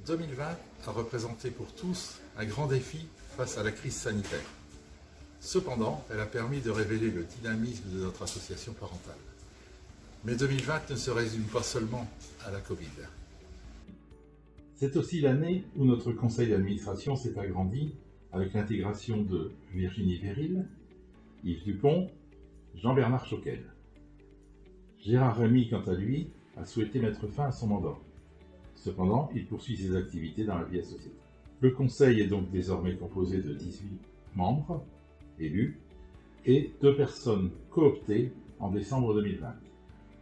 2020 a représenté pour tous un grand défi face à la crise sanitaire. Cependant, elle a permis de révéler le dynamisme de notre association parentale. Mais 2020 ne se résume pas seulement à la Covid. C'est aussi l'année où notre conseil d'administration s'est agrandi avec l'intégration de Virginie Véril, Yves Dupont, Jean-Bernard Choquel. Gérard Rémy, quant à lui, a souhaité mettre fin à son mandat. Cependant, il poursuit ses activités dans la vie associative. Le conseil est donc désormais composé de 18 membres élus et 2 personnes cooptées en décembre 2020.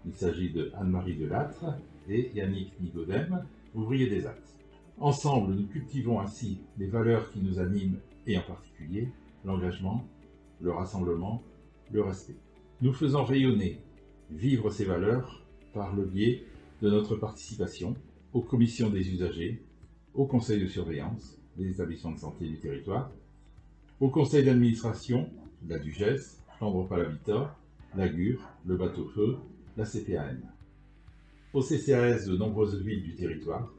Il s'agit de Anne-Marie Delattre et Yannick Nigodem, ouvriers des actes. Ensemble, nous cultivons ainsi les valeurs qui nous animent et en particulier l'engagement, le rassemblement, le respect. Nous faisons rayonner, vivre ces valeurs par le biais de notre participation aux commissions des usagers, au conseil de surveillance des établissements de santé du territoire, au conseil d'administration, la DUGES, Flandre-Pas-l'Habitat, la GUR, le Bateau-Feu, la CPAM. Au CCAS de nombreuses villes du territoire,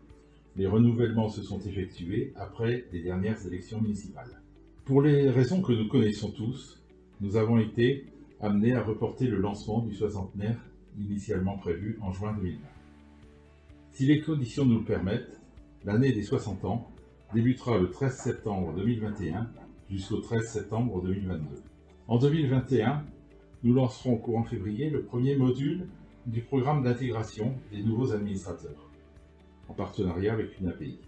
les renouvellements se sont effectués après les dernières élections municipales. Pour les raisons que nous connaissons tous, nous avons été amenés à reporter le lancement du 60aire initialement prévu en juin 2020. Si les conditions nous le permettent, l'année des 60 ans débutera le 13 septembre 2021 jusqu'au 13 septembre 2022. En 2021, nous lancerons courant février le premier module du programme d'intégration des nouveaux administrateurs, en partenariat avec une API.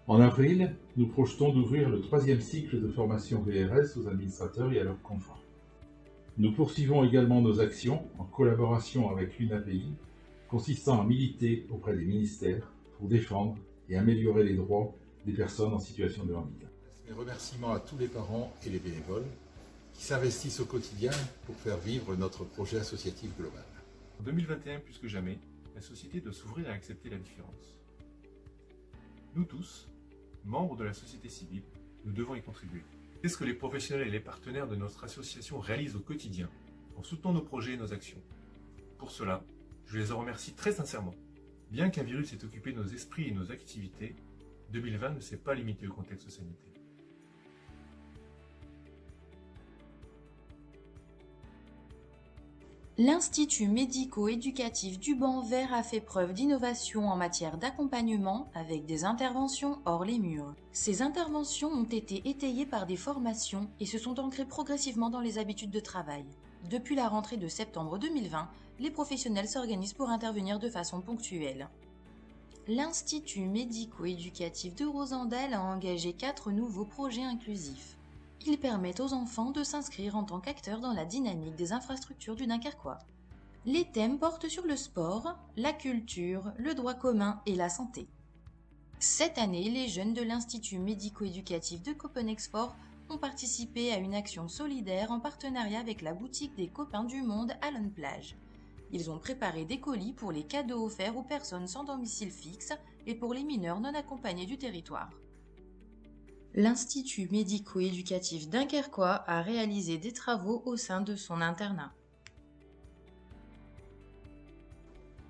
En avril, nous projetons d'ouvrir le 3e cycle de formation VRS aux administrateurs et à leurs conjoints. Nous poursuivons également nos actions en collaboration avec une API, consistant à militer auprès des ministères pour défendre et améliorer les droits des personnes en situation de handicap. Mes remerciements à tous les parents et les bénévoles qui s'investissent au quotidien pour faire vivre notre projet associatif global. En 2021, plus que jamais, la société doit s'ouvrir à accepter la différence. Nous tous, membres de la société civile, nous devons y contribuer. C'est ce que les professionnels et les partenaires de notre association réalisent au quotidien, en soutenant nos projets et nos actions. Pour cela, je les en remercie très sincèrement. Bien qu'un virus ait occupé nos esprits et nos activités, 2020 ne s'est pas limité au contexte sanitaire. L'Institut médico-éducatif du Banc Vert a fait preuve d'innovation en matière d'accompagnement avec des interventions hors les murs. Ces interventions ont été étayées par des formations et se sont ancrées progressivement dans les habitudes de travail. Depuis la rentrée de septembre 2020, les professionnels s'organisent pour intervenir de façon ponctuelle. L'Institut médico-éducatif de Rosendal a engagé 4 nouveaux projets inclusifs. Ils permettent aux enfants de s'inscrire en tant qu'acteurs dans la dynamique des infrastructures du Dunkerquois. Les thèmes portent sur le sport, la culture, le droit commun et la santé. Cette année, les jeunes de l'Institut médico-éducatif de Copenhague-Sport ont participé à une action solidaire en partenariat avec la boutique des Copains du Monde à Lone Plage. Ils ont préparé des colis pour les cadeaux offerts aux personnes sans domicile fixe et pour les mineurs non accompagnés du territoire. L'Institut médico-éducatif dunkerquois a réalisé des travaux au sein de son internat.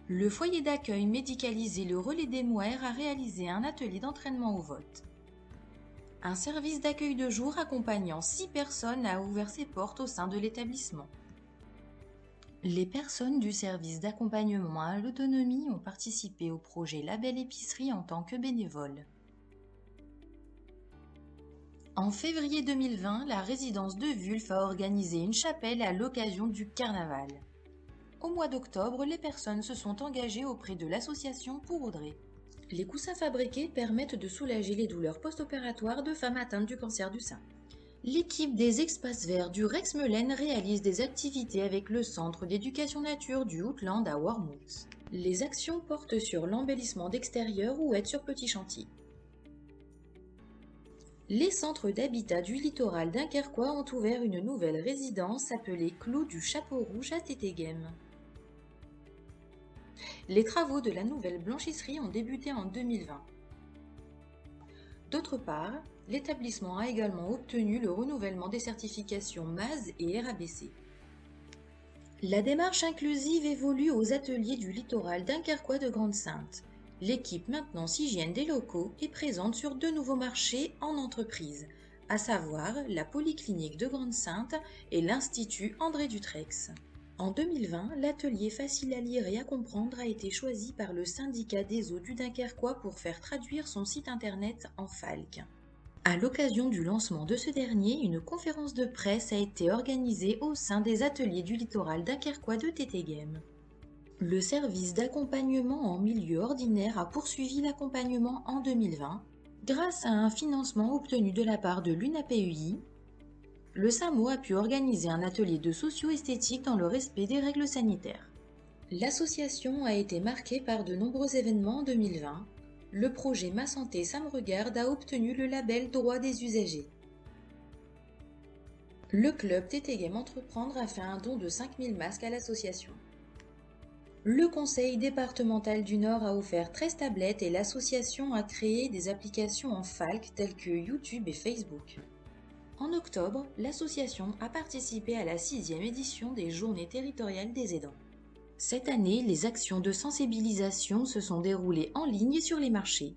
Le foyer d'accueil médicalisé Le Relais des Mouères a réalisé un atelier d'entraînement au vote. Un service d'accueil de jour accompagnant 6 personnes a ouvert ses portes au sein de l'établissement. Les personnes du service d'accompagnement à l'autonomie ont participé au projet La Belle Épicerie en tant que bénévoles. En février 2020, la résidence de Wulf a organisé une chapelle à l'occasion du carnaval. Au mois d'octobre, les personnes se sont engagées auprès de l'association Pour Audrey. Les coussins fabriqués permettent de soulager les douleurs post-opératoires de femmes atteintes du cancer du sein. L'équipe des Espaces Verts du Rex-Melaine réalise des activités avec le Centre d'éducation nature du Outland à Wormhout. Les actions portent sur l'embellissement d'extérieur ou aide sur petits chantiers. Les centres d'habitat du littoral dunkerquois ont ouvert une nouvelle résidence appelée Clos du Chapeau Rouge à Tétéghem. Les travaux de la nouvelle blanchisserie ont débuté en 2020. D'autre part, l'établissement a également obtenu le renouvellement des certifications MAS et RABC. La démarche inclusive évolue aux ateliers du littoral dunkerquois de Grande-Synthe. L'équipe maintenance hygiène des locaux est présente sur 2 nouveaux marchés en entreprise, à savoir la Polyclinique de Grande-Synthe et l'Institut André Dutrex. En 2020, l'atelier Facile à lire et à comprendre a été choisi par le syndicat des eaux du Dunkerquois pour faire traduire son site internet en FALC. À l'occasion du lancement de ce dernier, une conférence de presse a été organisée au sein des ateliers du littoral dunkerquois de Tétéghem. Le service d'accompagnement en milieu ordinaire a poursuivi l'accompagnement en 2020 grâce à un financement obtenu de la part de l'UNAPEI. Le SAMO a pu organiser un atelier de socio-esthétique dans le respect des règles sanitaires. L'association a été marquée par de nombreux événements en 2020. Le projet Ma Santé Ça Me Regarde a obtenu le label Droit des usagers. Le club Tétéghem Entreprendre a fait un don de 5000 masques à l'association. Le conseil départemental du Nord a offert 13 tablettes et l'association a créé des applications en FALC telles que YouTube et Facebook. En octobre, l'association a participé à la 6e édition des Journées territoriales des aidants. Cette année, les actions de sensibilisation se sont déroulées en ligne sur les marchés.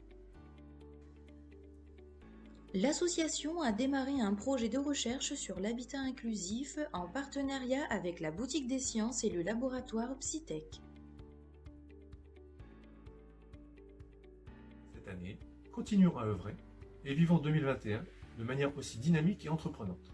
L'association a démarré un projet de recherche sur l'habitat inclusif en partenariat avec la Boutique des Sciences et le laboratoire Psytech. Cette année, continuons à œuvrer et vivons 2021 de manière aussi dynamique et entreprenante.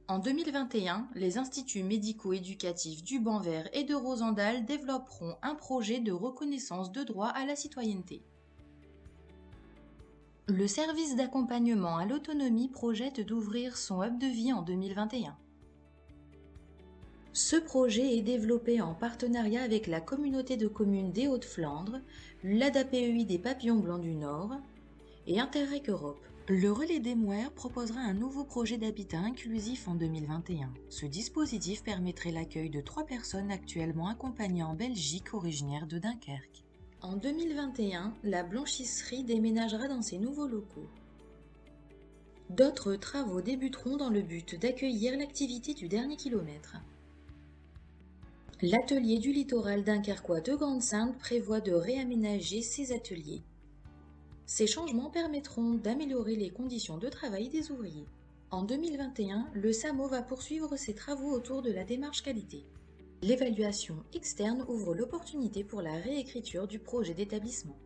En 2021, les instituts médico-éducatifs du Banvert et de Rosendal développeront un projet de reconnaissance de droit à la citoyenneté. Le service d'accompagnement à l'autonomie projette d'ouvrir son hub de vie en 2021. Ce projet est développé en partenariat avec la communauté de communes des Hauts-de-Flandre, l'ADAPEI des Papillons Blancs du Nord et Interreg Europe. Le Relais des Mouers proposera un nouveau projet d'habitat inclusif en 2021. Ce dispositif permettrait l'accueil de 3 personnes actuellement accompagnées en Belgique originaires de Dunkerque. En 2021, la blanchisserie déménagera dans ses nouveaux locaux. D'autres travaux débuteront dans le but d'accueillir l'activité du dernier kilomètre. L'atelier du littoral dunkerquois de Grande-Synthe prévoit de réaménager ses ateliers. Ces changements permettront d'améliorer les conditions de travail des ouvriers. En 2021, le SAMO va poursuivre ses travaux autour de la démarche qualité. L'évaluation externe ouvre l'opportunité pour la réécriture du projet d'établissement.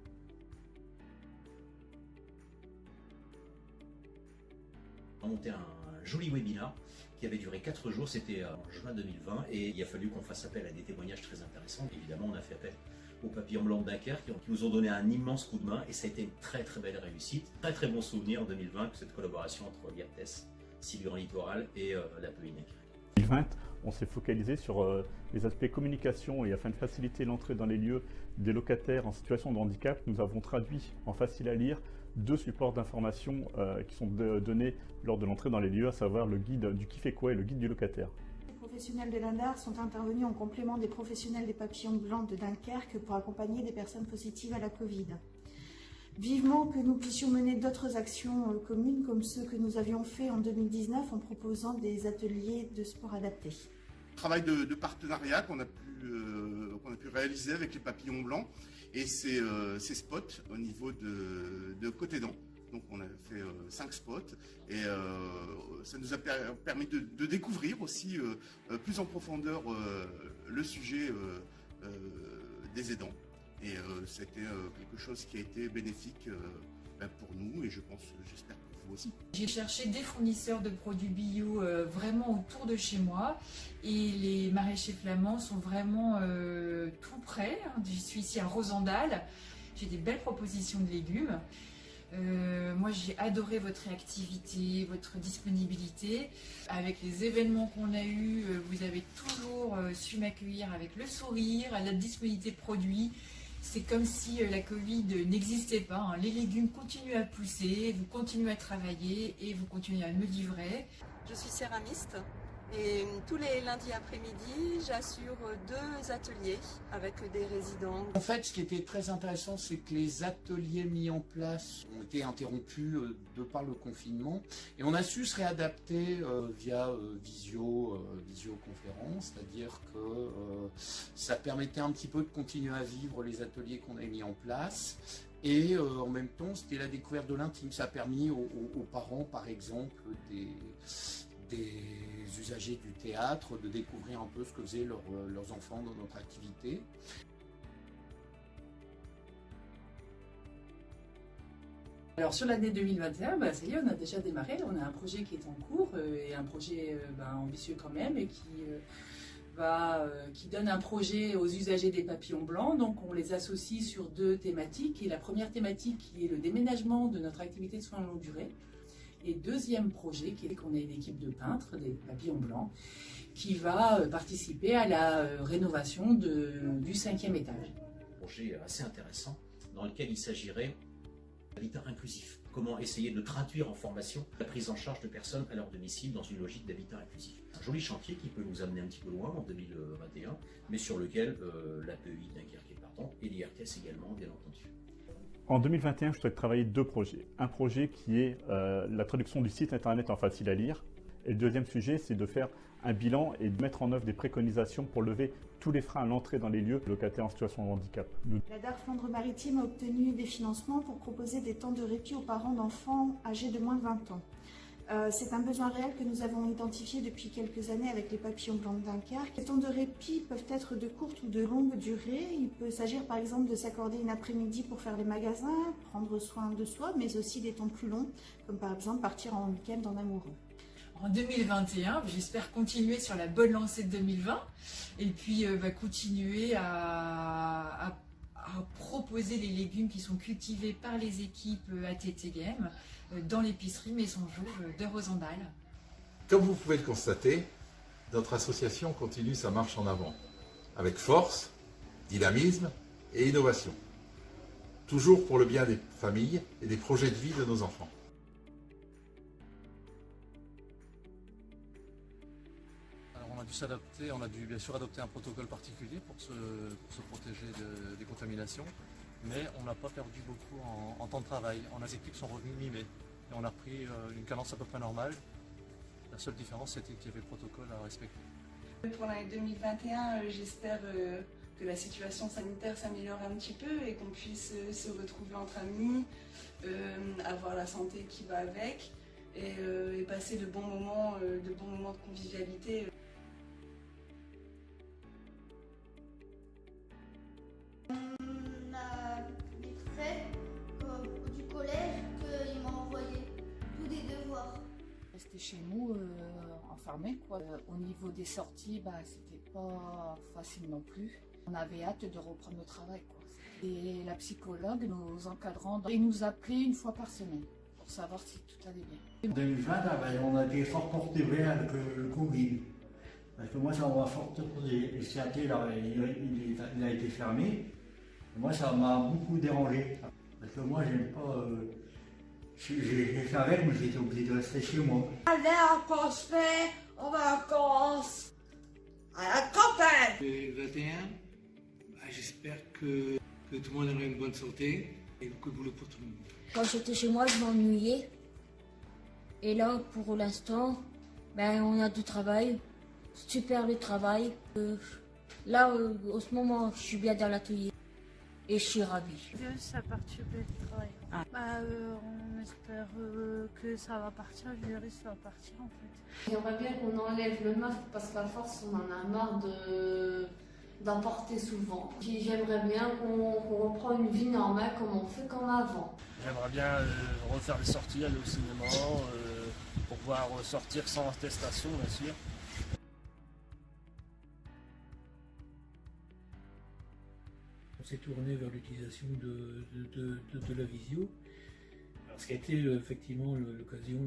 On a monté un joli webinar qui avait duré 4 jours, c'était en juin 2020, et il a fallu qu'on fasse appel à des témoignages très intéressants. Évidemment, on a fait appel aux Papillons Blancs de Dunkerque qui nous ont donné un immense coup de main, et ça a été une très très belle réussite. Très très bon souvenir en 2020, cette collaboration entre l'IRTES, Silure Littoral et l'APEI Dunkerque. En 2020, on s'est focalisé sur les aspects communication, et afin de faciliter l'entrée dans les lieux des locataires en situation de handicap, nous avons traduit en facile à lire 2 supports d'information qui sont donnés lors de l'entrée dans les lieux, à savoir le guide du qui fait quoi et le guide du locataire. Les professionnels de l'ANDAR sont intervenus en complément des professionnels des Papillons Blancs de Dunkerque pour accompagner des personnes positives à la Covid. Vivement que nous puissions mener d'autres actions communes comme ceux que nous avions fait en 2019 en proposant des ateliers de sport adaptés. Travail de partenariat qu'on a pu réaliser avec les Papillons Blancs et ces spots au niveau de Côté-Dent. Donc on a fait 5 spots et ça nous a permis de découvrir aussi plus en profondeur le sujet des aidants. Et c'était quelque chose qui a été bénéfique pour nous et j'espère pour vous aussi. J'ai cherché des fournisseurs de produits bio vraiment autour de chez moi et les maraîchers flamands sont vraiment tout près. Je suis ici à Rosendal, j'ai des belles propositions de légumes. Moi j'ai adoré votre réactivité, votre disponibilité. Avec les événements qu'on a eus, vous avez toujours su m'accueillir avec le sourire, la disponibilité de produits. C'est comme si la Covid n'existait pas, hein. Les légumes continuent à pousser, vous continuez à travailler et vous continuez à me livrer. Je suis céramiste Et tous les lundis après-midi, j'assure 2 ateliers avec des résidents. En fait, ce qui était très intéressant, c'est que les ateliers mis en place ont été interrompus de par le confinement. Et on a su se réadapter via visioconférence, c'est-à-dire que ça permettait un petit peu de continuer à vivre les ateliers qu'on avait mis en place. Et en même temps, c'était la découverte de l'intime. Ça a permis aux parents, par exemple, des usagers du théâtre de découvrir un peu ce que faisaient leurs enfants dans notre activité. Alors sur l'année 2021, ça y est, on a déjà démarré. On a un projet qui est en cours et un projet ambitieux quand même et qui donne un projet aux usagers des papillons blancs. Donc on les associe sur 2 thématiques. Et la première thématique qui est le déménagement de notre activité de soins de longue durée. Et deuxième projet qui est qu'on ait une équipe de peintres, des papillons blancs, qui va participer à la rénovation du 5e étage. Un projet assez intéressant dans lequel il s'agirait d'habitat inclusif. Comment essayer de traduire en formation la prise en charge de personnes à leur domicile dans une logique d'habitat inclusif. Un joli chantier qui peut nous amener un petit peu loin en 2021, mais sur lequel l'APEI Dunkerque est partant et l'IRTS également, bien entendu. En 2021, je souhaite travailler 2 projets. Un projet qui est la traduction du site internet en facile à lire. Et le deuxième sujet, c'est de faire un bilan et de mettre en œuvre des préconisations pour lever tous les freins à l'entrée dans les lieux locataires en situation de handicap. La DAR Flandre-Maritime a obtenu des financements pour proposer des temps de répit aux parents d'enfants âgés de moins de 20 ans. C'est un besoin réel que nous avons identifié depuis quelques années avec les papillons blancs de Dunkerque. Les temps de répit peuvent être de courte ou de longue durée. Il peut s'agir par exemple de s'accorder une après-midi pour faire les magasins, prendre soin de soi, mais aussi des temps plus longs, comme par exemple partir en week-end en amoureux. En 2021, j'espère continuer sur la bonne lancée de 2020 et puis continuer à proposer les légumes qui sont cultivés par les équipes ATT Game dans l'épicerie Maison Jouve de Rosendal. Comme vous pouvez le constater, notre association continue sa marche en avant, avec force, dynamisme et innovation. Toujours pour le bien des familles et des projets de vie de nos enfants. On a dû s'adapter, on a dû bien sûr adopter un protocole particulier pour se protéger des contaminations, mais on n'a pas perdu beaucoup en temps de travail. Les équipes sont revenues mi-mai et on a repris une cadence à peu près normale. La seule différence, c'était qu'il y avait le protocole à respecter. Pour l'année 2021, j'espère que la situation sanitaire s'améliore un petit peu et qu'on puisse se retrouver entre amis, avoir la santé qui va avec et passer de bons moments de convivialité. On a des traits du collège qu'ils m'ont envoyé tous des devoirs. Rester chez nous, enfermés quoi. Au niveau des sorties, c'était pas facile non plus. On avait hâte de reprendre le travail quoi. Et la psychologue, nos encadrants, ils nous appelaient une fois par semaine pour savoir si tout allait bien. En 2020, on a été fort perturbés avec le Covid. Parce que moi, ça m'a fort perturbé. Le CAT, il a été fermé. Et moi, ça m'a beaucoup dérangé. Parce que moi, j'aime pas. J'ai fait avec, mais j'étais obligé de rester chez moi. Alors qu'on se fait en vacances à la campagne. 2021, j'espère que tout le monde aura une bonne santé et beaucoup de boulot pour tout le monde. Quand j'étais chez moi, je m'ennuyais. Et là, pour l'instant, on a du travail. Super le travail. Là, en ce moment, je suis bien dans l'atelier. Et je suis ravie. Ça perturbe le travail. On espère que ça va partir, je dirais que ça va partir en fait. J'aimerais bien qu'on enlève le masque parce qu'à force on en a marre d'en porter souvent. J'aimerais bien qu'on reprenne une vie normale comme on fait comme avant. J'aimerais bien refaire des sorties, aller au cinéma, pour pouvoir sortir sans attestation bien sûr. On s'est tourné vers l'utilisation de la visio, alors, ce qui a été effectivement l'occasion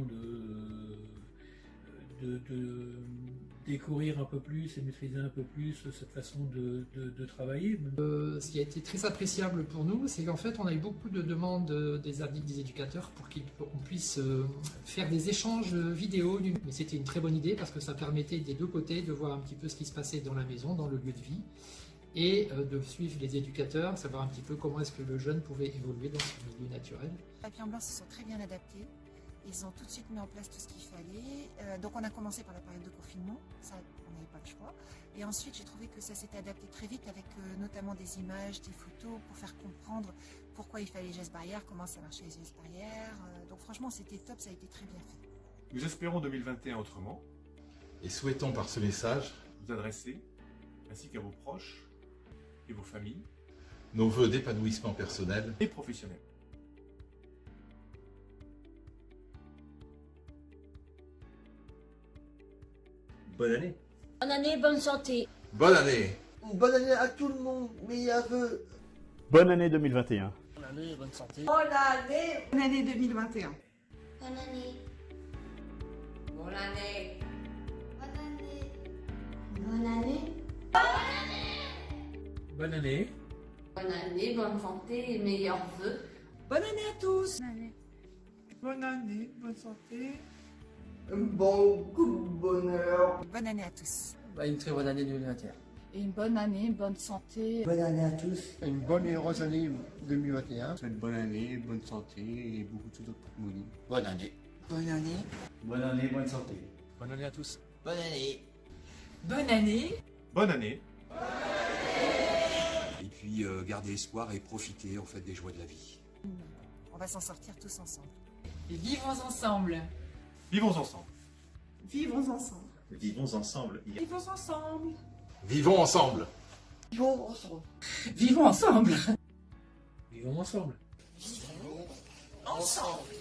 découvrir un peu plus et maîtriser un peu plus cette façon de travailler. Ce qui a été très appréciable pour nous, c'est qu'en fait, on a eu beaucoup de demandes des éducateurs pour qu'on puisse faire des échanges vidéo. Mais c'était une très bonne idée parce que ça permettait des deux côtés de voir un petit peu ce qui se passait dans la maison, dans le lieu de vie, et de suivre les éducateurs, savoir un petit peu comment est-ce que le jeune pouvait évoluer dans ce milieu naturel. Les papillons blancs se sont très bien adaptés. Ils ont tout de suite mis en place tout ce qu'il fallait. Donc on a commencé par la période de confinement, ça on n'avait pas le choix. Et ensuite j'ai trouvé que ça s'était adapté très vite avec notamment des images, des photos pour faire comprendre pourquoi il fallait les gestes barrières, comment ça marchait les gestes barrières. Donc franchement c'était top, ça a été très bien fait. Nous espérons 2021 autrement. Et souhaitons par ce message vous adresser, ainsi qu'à vos proches et vos familles, nos vœux d'épanouissement personnel et professionnel. Bonne année. Bonne année, bonne santé. Bonne année. Bonne année à tout le monde, meilleurs vœux. Bonne année 2021. Bonne année, bonne santé. Bonne année. Bonne année 2021. Bonne année. Bonne année. Bonne année. Bonne année. Bonne année. Bonne année, bonne santé et meilleurs vœux. Bonne année à tous. Bonne année, bonne santé. Beaucoup de bonheur. Bonne année à tous. Une très bonne année 2021. Et une bonne année, une bonne santé. Bonne année à tous. Une bonne et heureuse année 2021. Une bonne année, bonne santé et beaucoup de choses d'autres pour nous. Bonne année. Bonne année. Bonne année, bonne santé. Bonne année à tous. Bonne année. Bonne année. Bonne année. Et puis garder espoir et profiter en fait des joies de la vie. On va s'en sortir tous ensemble. Et vivons ensemble. Vivons ensemble. Vivons ensemble. Vivons ensemble. Vivons ensemble. Vivons ensemble. Vivons ensemble. Vivons ensemble. Vivons ensemble. Vivons ensemble.